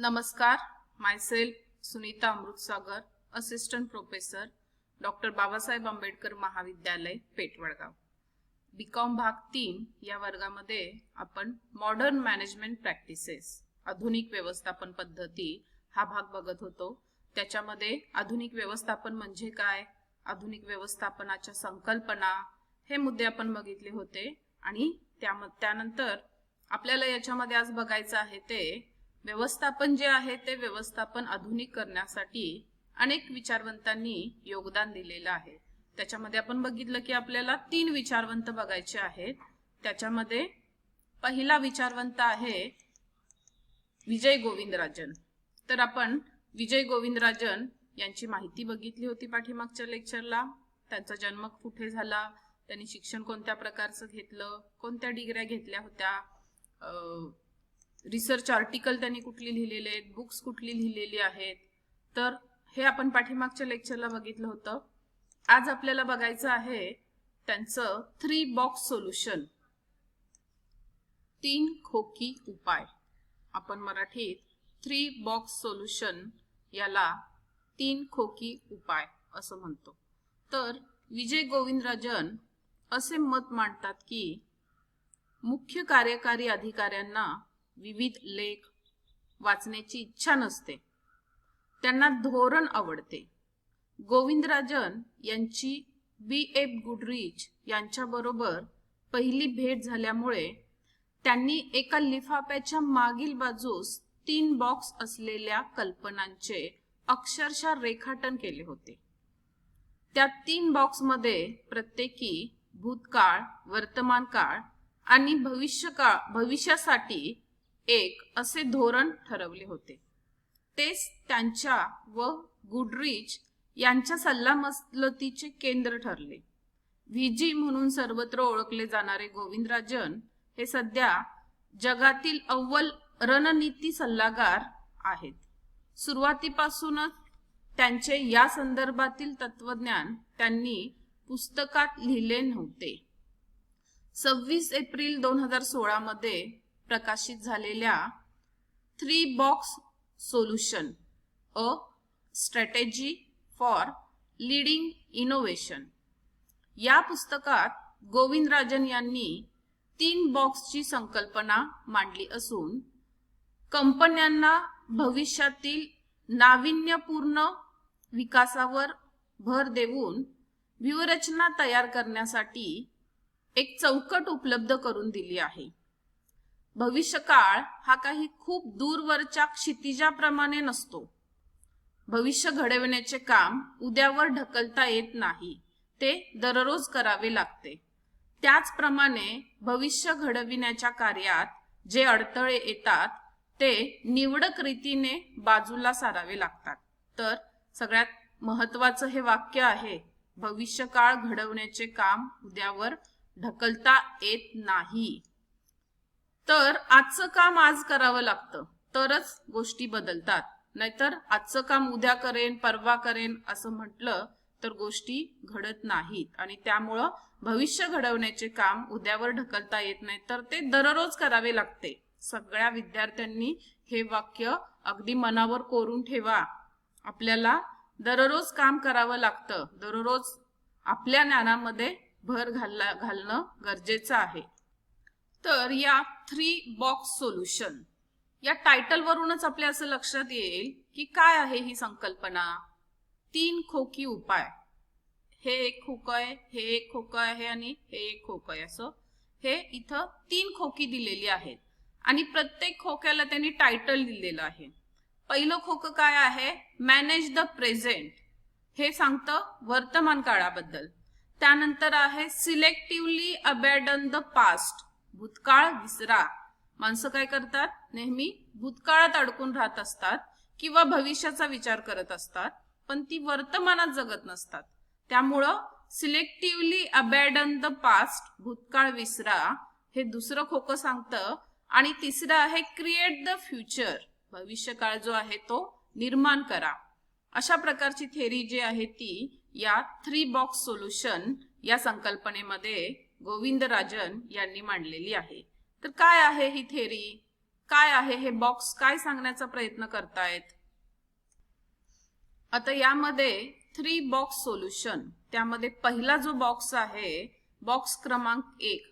नमस्कार, myself Sunita Amritsagar, assistant professor, doctor Babasaheb Ambedkar महाविद्यालय, Peth Vadgaon. BCom भाग 3 या वर्गामध्ये आपण मॉडर्न मॅनेजमेंट प्रॅक्टिसेस, आधुनिक व्यवस्थापन पद्धती हा भाग बघत होतो. त्याच्यामध्ये आधुनिक व्यवस्थापन म्हणजे काय, आधुनिक व्यवस्थापनाच्या संकल्पना हे मुद्दे आपण बघितले होते. आणि त्यानंतर आपल्याला याच्यामध्ये आज बघायचं आहे ते व्यवस्थापन जे आहे ते व्यवस्थापन आधुनिक करण्यासाठी अनेक विचारवंतांनी योगदान दिलेलं आहे. त्याच्यामध्ये आपण बघितलं की आपल्याला 3 विचारवंत बघायचे आहेत. त्याच्यामध्ये पहिला विचारवंत आहे विजय गोविंदराजन. तर आपण विजय गोविंदराजन यांची माहिती बघितली होती पाठीमागच्या लेक्चरला. त्यांचा जन्म कुठे झाला, त्यांनी शिक्षण कोणत्या प्रकारचं घेतलं, कोणत्या डिग्र्या घेतल्या होत्या, रिसर्च आर्टिकल त्यांनी कुठली लिहिलेले आहेत, बुक्स कुठली लिहिलेली आहेत, तर हे आपण पाठीमागच्या लेक्चरला बघितलं होतं. आज आपल्याला बघायचं आहे त्यांचं 3 बॉक्स सोल्युशन, 3 खोकी उपाय. आपण मराठीत 3 बॉक्स सोल्युशन याला 3 खोकी उपाय असं म्हणतो. तर विजय गोविंदराजन असे मत मांडतात की मुख्य कार्यकारी अधिकाऱ्यांना विविध लेख वाचण्याची इच्छा नसते, त्यांना धोरण आवडते. गोविंदराजन यांची B.F. गुडरीच यांच्याबरोबर पहिली भेट झाल्यामुळे त्यांनी एका लिफाफ्याच्या मागील बाजूस 3 बॉक्स असलेल्या कल्पनांचे अक्षरशः रेखाटन केले होते. त्या 3 बॉक्समध्ये प्रत्येकी भूतकाळ, वर्तमान काळ आणि भविष्यासाठी एक असे धोरण ठरवले होते. तेच त्यांच्या व गुडरीच यांच्या सल्लामसलतीचे केंद्र ठरले. व्हीजी म्हणून सर्वत्र ओळखले जाणारे गोविंदराजन हे सध्या जगातील अव्वल रणनीती सल्लागार आहेत. सुरुवातीपासूनच त्यांचे या संदर्भातील तत्वज्ञान त्यांनी पुस्तकात लिहिले नव्हते. 26 एप्रिल 2016 मध्ये प्रकाशित झालेल्या 3 box solution, a strategy for leading innovation या पुस्तकात गोविंदराजन यांनी 3 बॉक्सची संकल्पना मांडली असून कंपन्यांना भविष्यातील नाविन्यपूर्ण विकासावर भर देऊन व्यूहरचना तयार करण्यासाठी एक चौकट उपलब्ध करून दिली आहे. भविष्यकाळ हा काही खूप दूरवरच्या क्षितिजाप्रमाणे नसतो. भविष्य घडविण्याचे काम उद्यावर ढकलता येत नाही, ते दररोज करावे लागते. त्याचप्रमाणे भविष्य घडविण्याच्या कार्यात जे अडथळे येतात ते निवडक रीतीने बाजूला सारावे लागतात. तर सगळ्यात महत्वाचं हे वाक्य आहे, भविष्यकाळ घडवण्याचे काम उद्यावर ढकलता येत नाही. तर आजचं काम आज करावं लागतं, तरच गोष्टी बदलतात. नाहीतर आजचं काम उद्या करेन, परवा करेन असं म्हटलं तर गोष्टी घडत नाहीत. आणि त्यामुळं भविष्य घडवण्याचे काम उद्यावर ढकलता येत नाही, तर ते दररोज करावे लागते. सगळ्या विद्यार्थ्यांनी हे वाक्य अगदी मनावर कोरून ठेवा. आपल्याला दररोज काम करावं लागतं, दररोज आपल्या ज्ञानामध्ये भर घालणं गरजेचं आहे. तर या 3 बॉक्स सोल्युशन या टायटल वरूनच आपल्या असं लक्षात येईल की काय आहे ही संकल्पना. 3 खोकी उपाय, हे एक खोकं आहे, हे एक खोकं आहे आणि हे एक खोकं आहे, असं हे इथं 3 खोकी दिलेली आहेत. आणि प्रत्येक खोक्याला त्यांनी टायटल दिलेलं आहे. पहिलं खोकं काय आहे, मॅनेज द प्रेझेंट, हे सांगतं वर्तमान काळाबद्दल. त्यानंतर आहे सिलेक्टिव्हली अबॅन्डन द पास्ट, भूतकाळ विसरा. माणसं काय करतात, नेहमी भूतकाळात अडकून राहत असतात किंवा भविष्याचा विचार करत असतात, पण ती वर्तमानात जगत नसतात. त्यामुळं सिलेक्टिव्हली अबॅन्डन द पास्ट, भूतकाळ विसरा, हे दुसरं खोकं सांगतं. आणि तिसरं आहे क्रिएट द फ्युचर, भविष्यकाळ जो आहे तो निर्माण करा. अशा प्रकारची थेरी जी आहे ती या 3 बॉक्स सोल्युशन या संकल्पनेमध्ये गोविंदराजन यांनी मांडलेली आहे. तर काय आहे ही थेरी, काय आहे हे बॉक्स काय सांगण्याचा प्रयत्न करतायत? आता यामध्ये 3 बॉक्स सोल्युशन, त्यामध्ये पहिला जो बॉक्स आहे बॉक्स क्रमांक 1,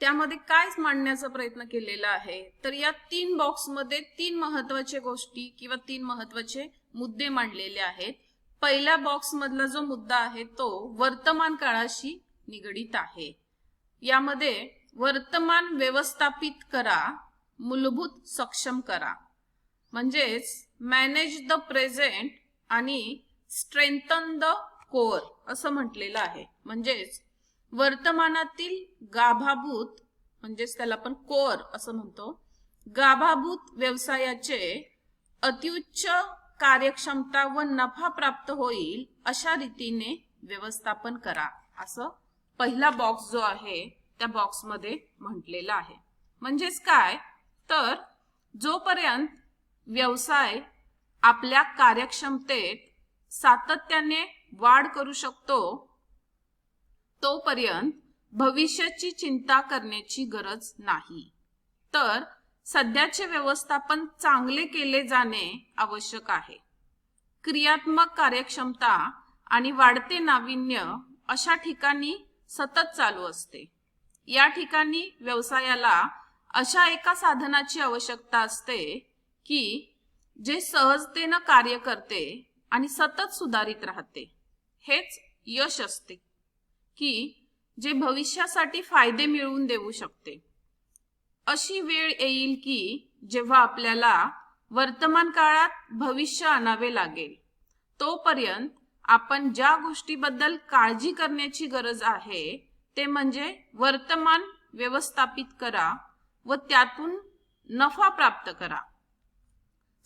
त्यामध्ये काय मांडण्याचा प्रयत्न केलेला आहे? तर या 3 बॉक्समध्ये 3 महत्त्वाचे गोष्टी किंवा 3 महत्त्वाचे मुद्दे मांडलेले आहेत. पहिल्या बॉक्स मधला जो मुद्दा आहे तो वर्तमान काळाशी निगडित आहे. यामध्ये वर्तमान व्यवस्थापित करा, मूलभूत सक्षम करा, म्हणजेच मॅनेज द प्रेझेंट आणि स्ट्रेंथन द कोर असं म्हटलेलं आहे. म्हणजेच वर्तमानातील गाभाभूत, म्हणजेच त्याला आपण कोर असं म्हणतो, गाभाभूत व्यवसायाचे अत्युच्च कार्यक्षमता व नफा प्राप्त होईल अशा रीतीने व्यवस्थापन करा, असं पहिला बॉक्स जो आहे त्या बॉक्स मध्ये म्हटलेलं आहे. म्हणजेच काय, तर जोपर्यंत व्यवसाय आपल्या कार्यक्षमतेत सातत्याने वाढ करू शकतो तोपर्यंत भविष्याची चिंता करण्याची गरज नाही. तर सध्याचे व्यवस्थापन चांगले केले जाणे आवश्यक आहे. क्रियात्मक कार्यक्षमता आणि वाढते नाविन्य अशा ठिकाणी सतत चालू असते. या ठिकाणी व्यवसायाला अशा एका साधनाची आवश्यकता असते की जे सहजतेने कार्य करते आणि सतत सुधारित राहते. हेच यश असते की जे भविष्यासाठी फायदे मिळवून देऊ शकते. अशी वेळ येईल की जेव्हा आपल्याला वर्तमान काळात भविष्य आणावे लागेल. तोपर्यंत आपण ज्या गोष्टीबद्दल काळजी करण्याची गरज आहे ते म्हणजे वर्तमान व्यवस्थापित करा व त्यातून नफा प्राप्त करा.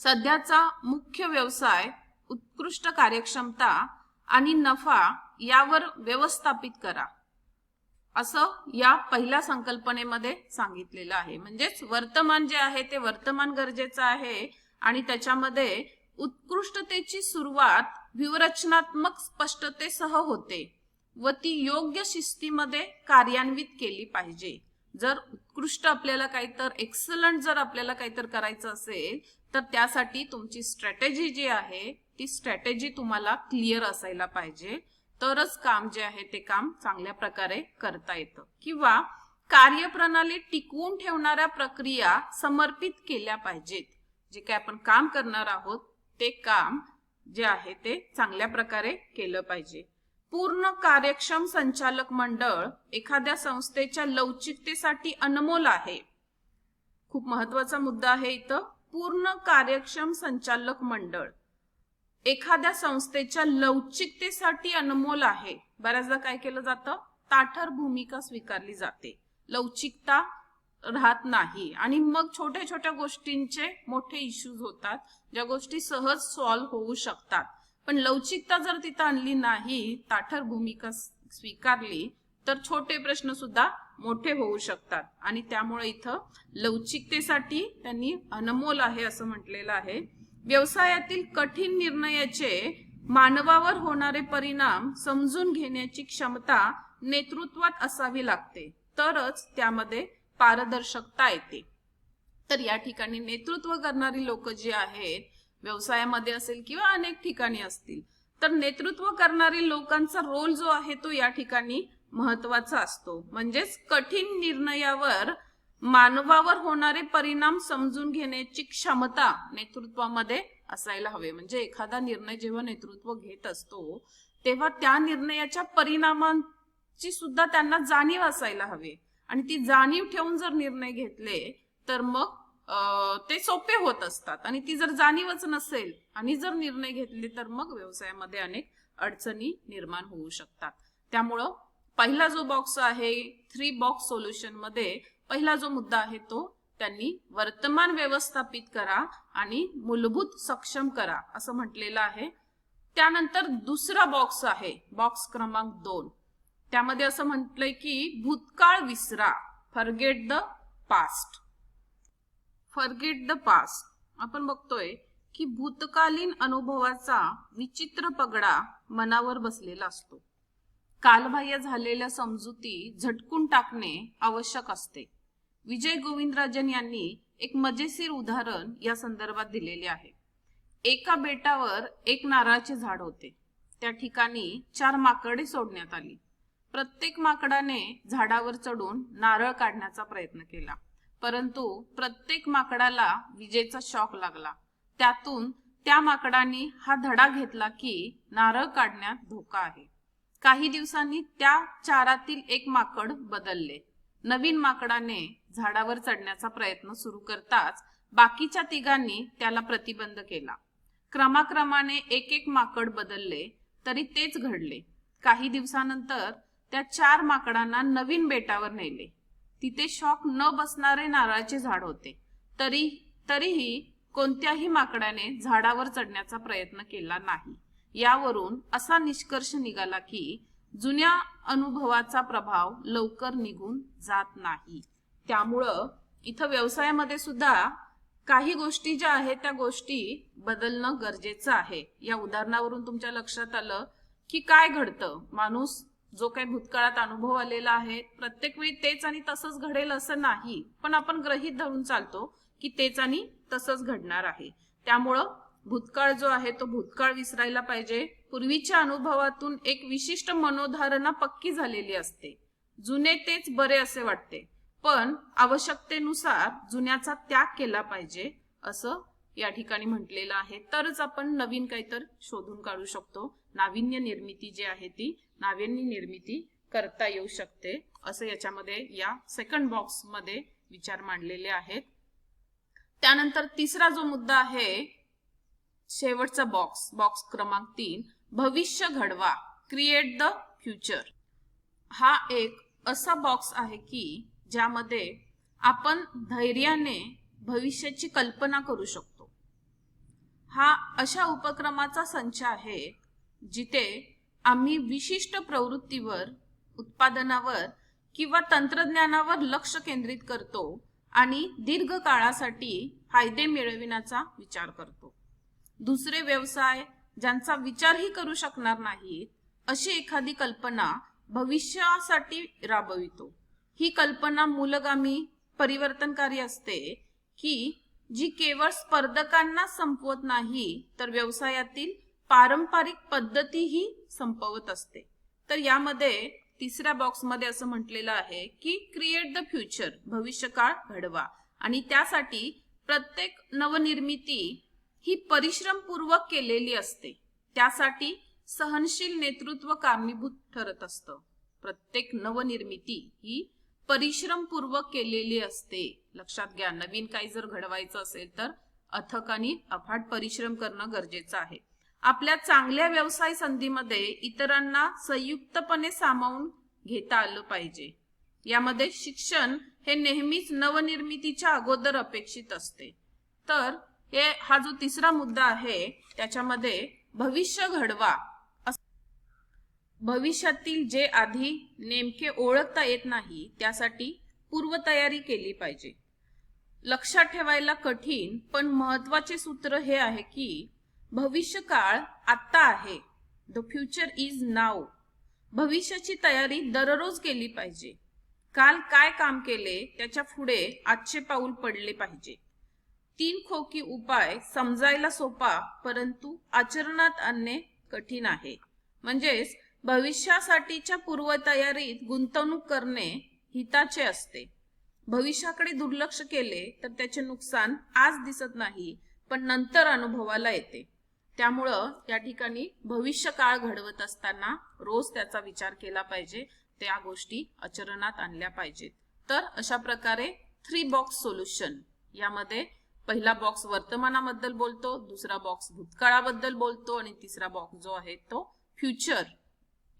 सध्याचा मुख्य व्यवसाय उत्कृष्ट कार्यक्षमता आणि नफा यावर व्यवस्थापित करा, असं या पहिल्या संकल्पनेमध्ये सांगितलेलं आहे. म्हणजेच वर्तमान जे आहे ते वर्तमान गरजेचं आहे आणि त्याच्यामध्ये उत्कृष्टतेची सुरुवात व्यूहरचनात्मक स्पष्टतेसह होते व ती योग्य शिस्तीमध्ये कार्यान्वित केली पाहिजे. जर उत्कृष्ट आपल्याला काहीतरी एक्सलंट जर आपल्याला काहीतरी करायचं असेल तर त्यासाठी तुमची स्ट्रॅटेजी जी आहे ती स्ट्रॅटेजी तुम्हाला क्लिअर असायला पाहिजे. तरच काम जे आहे ते काम चांगल्या प्रकारे करता येतं. किंवा कार्यप्रणाली टिकवून ठेवणाऱ्या प्रक्रिया समर्पित केल्या पाहिजेत. जे काय आपण काम करणार आहोत ते काम जे आहे ते चांगल्या प्रकारे केलं पाहिजे. पूर्ण कार्यक्षम संचालक मंडळ एखाद्या संस्थेच्या लवचिकतेसाठी अनमोल आहे. खूप महत्वाचा मुद्दा आहे इथं. पूर्ण कार्यक्षम संचालक मंडळ एखाद्या संस्थेच्या लवचिकतेसाठी अनमोल आहे. बऱ्याचदा काय केलं जातं, ताठर भूमिका स्वीकारली जाते, लवचिकता राहत नाही आणि मग छोट्या छोट्या गोष्टींचे मोठे इश्यूज होतात, ज्या गोष्टी सहज सॉल्व्ह होऊ शकतात. पण लवचिकता जर तिथं आणली नाही, ताठर भूमिका स्वीकारली तर छोटे प्रश्न सुद्धा मोठे होऊ शकतात. आणि त्यामुळे इथं लवचिकतेसाठी त्यांनी अनमोल आहे असं म्हटलेलं आहे. व्यवसायातील कठीण निर्णयाचे मानवावर होणारे परिणाम समजून घेण्याची क्षमता नेतृत्वात असावी लागते, तरच त्यामध्ये पारदर्शकता येते. तर या ठिकाणी नेतृत्व करणारी लोक जी आहेत, व्यवसायामध्ये असेल किंवा अनेक ठिकाणी असतील, तर नेतृत्व करणारी लोकांचा रोल जो आहे तो या ठिकाणी महत्वाचा असतो. म्हणजेच कठीण निर्णयावर मानवावर होणारे परिणाम समजून घेण्याची क्षमता नेतृत्वामध्ये असायला हवे. म्हणजे एखादा निर्णय जेव्हा नेतृत्व घेत असतो तेव्हा त्या निर्णयाच्या परिणामांची सुद्धा त्यांना जाणीव असायला हवी आणि ती जाणीव ठेवून जर निर्णय घेतले तर मग ते सोपे होत असतात. आणि ती जर जाणीवच नसेल आणि जर निर्णय घेतले तर मग व्यवसायामध्ये अनेक अडचणी निर्माण होऊ शकतात. त्यामुळं पहिला जो बॉक्स आहे 3 बॉक्स सोल्युशन मध्ये पहिला जो मुद्दा आहे तो त्यांनी वर्तमान व्यवस्थापित करा आणि मूलभूत सक्षम करा असं म्हटलेलं आहे. त्यानंतर दुसरा बॉक्स आहे बॉक्स क्रमांक 2, त्यामध्ये असं म्हटलंय की भूतकाळ विसरा, forget the past. Forget the past आपण बघतोय की भूतकालीन अनुभवाचा विचित्र पगडा मनावर बसलेला असतो. कालबाह्य झालेल्या समजुती झटकून टाकणे आवश्यक असते. विजय गोविंदराजन यांनी एक मजेशीर उदाहरण या संदर्भात दिलेले आहे। एका बेटावर एक नारळाचे झाड होते। त्या ठिकाणी 4 माकडे सोडण्यात आली। प्रत्येक माकडाने झाडावर चढून नारळ काढण्याचा प्रयत्न केला, परंतु प्रत्येक माकडाला विजेचा शॉक लागला। त्यातून त्या माकडांनी हा धडा घेतला की नारळ काढण्यात धोका आहे। काही दिवसांनी त्या 4 एक माकड बदलले। नवीन माकडाने झाडावर चढण्याचा प्रयत्न सुरू करताच बाकीच्या 3 त्याला प्रतिबंध केला। क्रमाक्रमाने एक माकड बदलले तरी तेच घडले। काही दिवसानंतर त्या 4 माकडांना नवीन बेटावर नेले। तिथे शॉक न बसणारे नारळाचे झाड होते, तरीही कोणत्याही माकडाने झाडावर चढण्याचा प्रयत्न केला नाही। यावरून असा निष्कर्ष निघाला की जुन्या अनुभवाचा प्रभाव लवकर निघून जात नाही। त्यामुळं इथं व्यवसायामध्ये सुद्धा काही गोष्टी ज्या आहेत त्या गोष्टी बदलणं गरजेचं आहे। या उदाहरणावरून तुमच्या लक्षात आलं की काय घडतं, माणूस जो काही भूतकाळात अनुभव आलेला आहे प्रत्येक वेळी तेच आणि तसंच घडेल असं नाही, पण आपण गृहीत धरून चालतो की तेच आणि तसंच घडणार आहे। त्यामुळं भूतकाळ जो आहे तो भूतकाळ विसरायला पाहिजे। पूर्वीच्या अनुभवातून एक विशिष्ट मनोधारणा पक्की झालेली असते। जुने तेच बरे असे वाटते, पण आवश्यकतेनुसार जुन्याचा त्याग केला पाहिजे असं या ठिकाणी म्हटलेलं आहे। तरच आपण नवीन काहीतरी शोधून काढू शकतो। नाविन्य निर्मिती जी आहे ती नाविन्य निर्मिती करता येऊ शकते असं याच्यामध्ये या सेकंड बॉक्स मध्ये विचार मांडलेले आहेत। त्यानंतर तिसरा जो मुद्दा आहे, शेवटचा बॉक्स क्रमांक 3, भविष्य घडवा, क्रिएट द फ्युचर। हा एक असा बॉक्स आहे की ज्यामध्ये आपण धैर्याने भविष्याची कल्पना करू शकतो। हा अशा उपक्रमाचा संच आहे जिथे आम्ही विशिष्ट प्रवृत्तीवर, उत्पादनावर किंवा तंत्रज्ञानावर लक्ष केंद्रित करतो आणि दीर्घ काळासाठी फायदे मिळविण्याचा विचार करतो। दुसरे व्यवसाय ज्यांचा विचारही करू शकणार नाहीत अशी एखादी कल्पना भविष्यासाठी राबवितो। ही कल्पना मूलगामी, परिवर्तनकारी असते की जी केवळ स्पर्धकांना संपवत नाही तर व्यवसायातील पारंपरिक पद्धतीही संपवत असते। तर यामध्ये तिसऱ्या बॉक्स मध्ये असं म्हटलेलं आहे की क्रिएट द फ्युचर, भविष्यकाळ घडवा, आणि त्यासाठी प्रत्येक नवनिर्मिती ही परिश्रमपूर्वक केलेली असते। त्यासाठी सहनशील नेतृत्व कारणीभूत ठरत असतं। प्रत्येक नवनिर्मिती ही परिश्रमपूर्वक केलेली असते। लक्षात घ्या, नवीन काही जर घडवायचं असेल तर अथक आणि अफाट परिश्रम करणं गरजेचं आहे। आपल्या चांगल्या व्यवसाय संधीमध्ये इतरांना संयुक्तपणे सामावून घेता आलं पाहिजे। यामध्ये शिक्षण हे नेहमीच नवनिर्मितीच्या अगोदर अपेक्षित असते। तर हा जो तिसरा मुद्दा आहे त्याच्यामध्ये भविष्य घडवा, भविष्यातील जे आधी नेमके ओळखता येत नाही त्यासाठी पूर्वतयारी केली पाहिजे। लक्षात ठेवायला कठीण पण महत्त्वाचे सूत्र हे आहे की भविष्यकाळ आता आहे। The future is now. भविष्याची तयारी दररोज केली पाहिजे। काल काय काम केले त्याच्या पुढे आजचे पाऊल पडले पाहिजे। 3 खोकी उपाय समजायला सोपा परंतु आचरणात आणणे कठीण आहे। म्हणजेच भविष्यासाठीच्या पूर्वतयारीत गुंतवणूक करणे हिताचे असते। भविष्याकडे दुर्लक्ष केले तर त्याचे नुकसान आज दिसत नाही पण नंतर अनुभवाला येते। त्यामुळं या ठिकाणी भविष्यकाळ घडवत असताना रोज त्याचा विचार केला पाहिजे, त्या गोष्टी आचरणात आणल्या पाहिजेत। तर अशा प्रकारे 3 बॉक्स सोल्युशन, यामध्ये पहिला बॉक्स वर्तमानाबद्दल बोलतो, दुसरा बॉक्स भूतकाळाबद्दल बोलतो आणि तिसरा बॉक्स जो आहे तो फ्युचर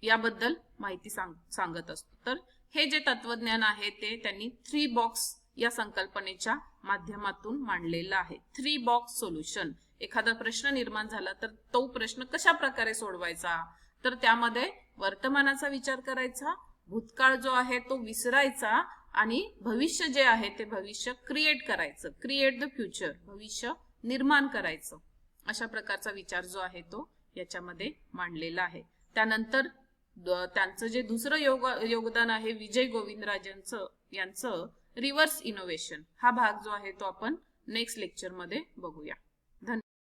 याबद्दल माहिती सांगत असतो। तर हे जे तत्वज्ञान आहे ते त्यांनी 3 बॉक्स या संकल्पनेच्या माध्यमातून मांडलेलं आहे। 3 बॉक्स सोल्युशन। एखादा प्रश्न निर्माण झाला तर तो प्रश्न कशा प्रकारे सोडवायचा, तर त्यामध्ये वर्तमानाचा विचार करायचा, भूतकाळ जो आहे तो विसरायचा आणि भविष्य जे आहे ते भविष्य क्रिएट करायचं, क्रिएट द फ्युचर, भविष्य निर्माण करायचं। अशा प्रकारचा विचार जो आहे तो याच्यामध्ये मांडलेला आहे। त्यानंतर त्यांचं जे दुसरं योगदान आहे विजय गोविंदराजांचं, यांचं रिव्हर्स इनोव्हेशन हा भाग जो आहे तो आपण नेक्स्ट लेक्चर मध्ये बघूया. धन्यवाद.